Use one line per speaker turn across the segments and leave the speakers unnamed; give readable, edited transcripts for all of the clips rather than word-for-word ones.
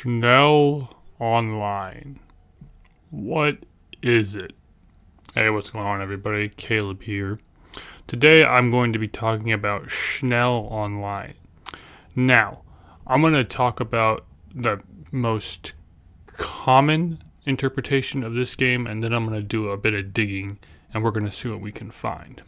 Schnell Online. What is it? Hey, what's going on, everybody? Caleb here. Today I'm going to be talking about Schnell Online. Now, I'm going to talk about the most common interpretation of this game, and then I'm going to do a bit of digging, and we're going to see what we can find.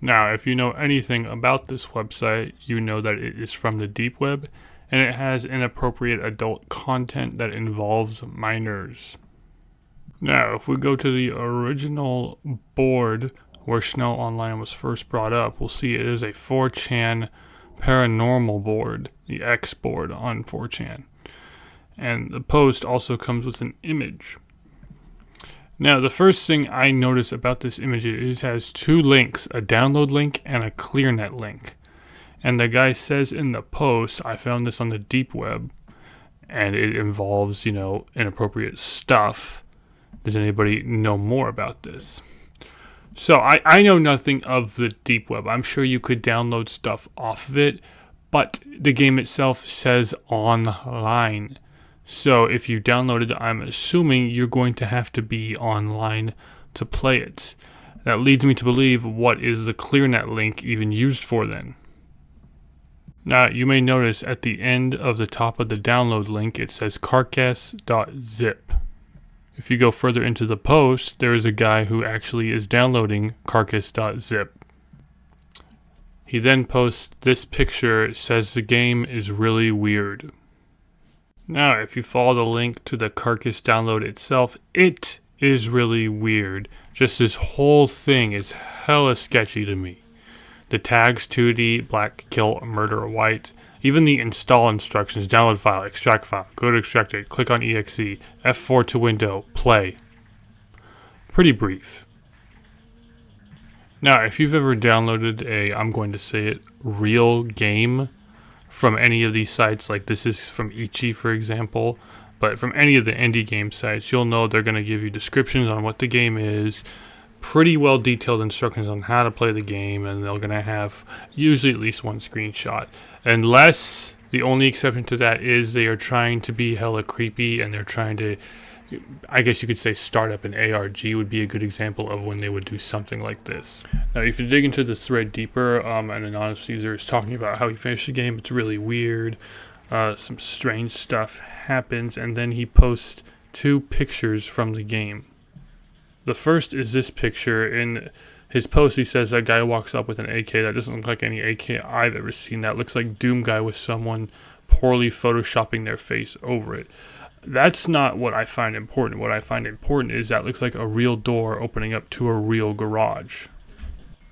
Now, if you know anything about this website, you know that it is from the deep web, and it has inappropriate adult content that involves minors. Now, if we go to the original board where Schnell Online was first brought up, we'll see it is a 4chan paranormal board, the X board on 4chan. And the post also comes with an image. Now, the first thing I notice about this image is it has two links, a download link and a ClearNet link. And the guy says in the post, I found this on the deep web, and it involves, inappropriate stuff. Does anybody know more about this? So I know nothing of the deep web. I'm sure you could download stuff off of it, but the game itself says online. So if you download it, I'm assuming you're going to have to be online to play it. That leads me to believe, what is the ClearNet link even used for then? Now, you may notice at the end of the top of the download link, it says carcass.zip. If you go further into the post, there is a guy who actually is downloading carcass.zip. He then posts this picture. It says the game is really weird. Now, if you follow the link to the Carcass download itself, it is really weird. Just this whole thing is hella sketchy to me. The tags 2D, black, kill, murder, white. Even the install instructions, download file, extract file, go to extracted, click on exe, F4 to window, play. Pretty brief. Now, if you've ever downloaded I'm going to say it, real game from any of these sites, like this is from Ichi, for example, but from any of the indie game sites, you'll know they're going to give you descriptions on what the game is, pretty well detailed instructions on how to play the game, and they're going to have usually at least one screenshot. Unless the only exception to that is they are trying to be hella creepy, and they're trying to, I guess you could say, start up an ARG would be a good example of when they would do something like this. Now, if you dig into this thread deeper, an anonymous user is talking about how he finished the game. It's really weird. Some strange stuff happens, and then he posts two pictures from the game. The first is this picture. In his post, he says that guy walks up with an AK. That doesn't look like any AK I've ever seen. That looks like Doom Guy with someone poorly photoshopping their face over it. That's not what I find important. What I find important is that looks like a real door opening up to a real garage.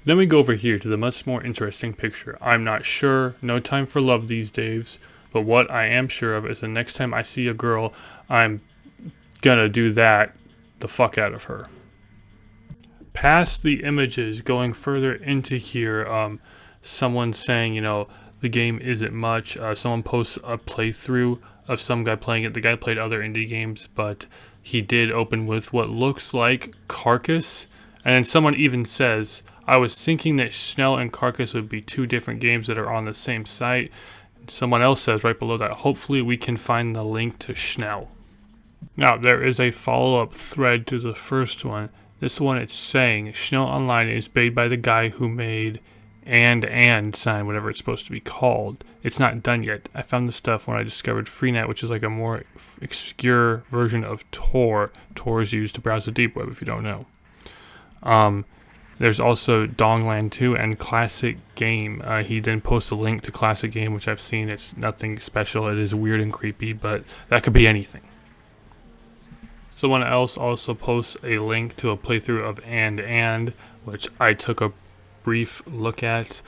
Then we go over here to the much more interesting picture. I'm not sure, no time for love these days, but what I am sure of is the next time I see a girl, I'm gonna do that the fuck out of her. Past the images, going further into here, someone's saying, the game isn't much. Someone posts a playthrough of some guy playing it. The guy played other indie games, but he did open with what looks like Carcass. And then someone even says, I was thinking that Schnell and Carcass would be two different games that are on the same site. Someone else says right below that, hopefully we can find the link to Schnell. Now, there is a follow-up thread to the first one. This one, it's saying Schnell Online is made by the guy who made and sign, whatever it's supposed to be called. It's not done yet. I found this stuff when I discovered Freenet, which is like a more obscure version of Tor. Tor is used to browse the deep web, if you don't know. There's also Dongland 2 and Classic Game. He then posts a link to Classic Game, which I've seen. It's nothing special. It is weird and creepy, but that could be anything. Someone else also posts a link to a playthrough of and, which I took a brief look at.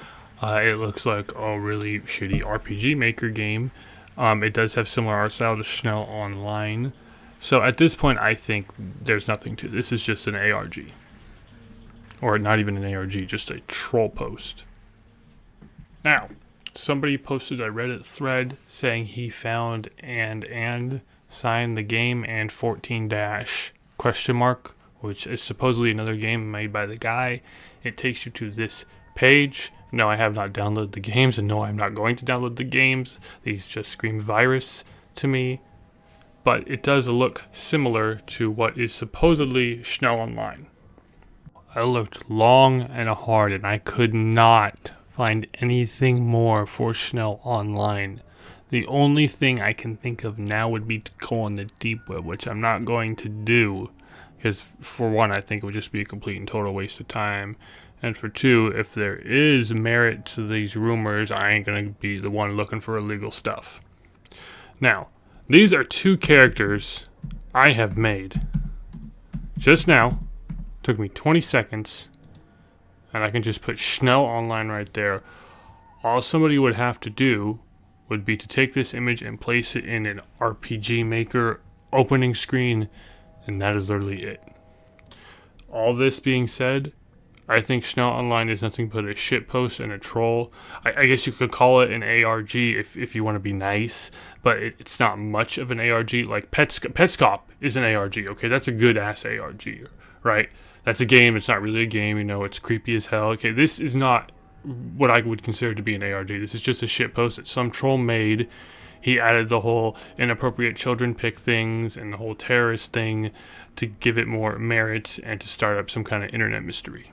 It looks like a really shitty RPG Maker game. It does have similar art style to Schnell Online. So at this point, I think there's nothing to this. Is just an ARG. Or not even an ARG, just a troll post. Now, somebody posted a Reddit thread saying he found and sign the game and 14 dash question mark, which is supposedly another game made by the guy. It takes you to this page. No, I have not downloaded the games, and no, I'm not going to download the games. These just scream virus. to me, but it does look similar to what is supposedly Schnell Online. I looked long and hard and I could not find anything more for Schnell Online. The only thing I can think of now would be to go on the deep web, which I'm not going to do, because for one, I think it would just be a complete and total waste of time. And for two, if there is merit to these rumors, I ain't going to be the one looking for illegal stuff. Now, these are 2 characters I have made just now. Took me 20 seconds, and I can just put Schnell Online right there. All somebody would have to do would be to take this image and place it in an RPG Maker opening screen, and that is literally it. All this being said, I think Schnell Online is nothing but a shitpost and a troll. I guess you could call it an ARG if you want to be nice, but it's not much of an ARG. Like Petscop is an ARG, okay? That's a good-ass ARG, right? That's a game. It's not really a game, it's creepy as hell. Okay, this is not what I would consider to be an ARG. This is just a shitpost that some troll made. He added the whole inappropriate children pick things and the whole terrorist thing to give it more merit and to start up some kind of internet mystery.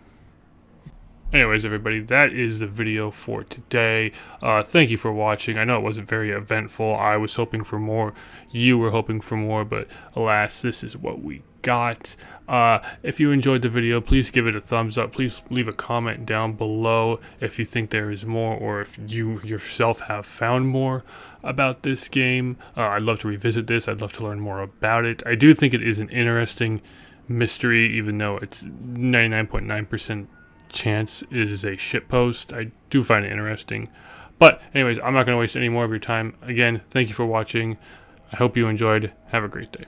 Anyways, everybody, that is the video for today. Thank you for watching. I know it wasn't very eventful. I was hoping for more. You were hoping for more, but alas, this is what we got. If you enjoyed the video, please give it a thumbs up. Please leave a comment down below if you think there is more, or if you yourself have found more about this game. I'd love to revisit this. I'd love to learn more about it. I do think it is an interesting mystery, even though it's 99.9% chance it is a shitpost. I do find it interesting. But anyways, I'm not going to waste any more of your time. Again, thank you for watching. I hope you enjoyed. Have a great day.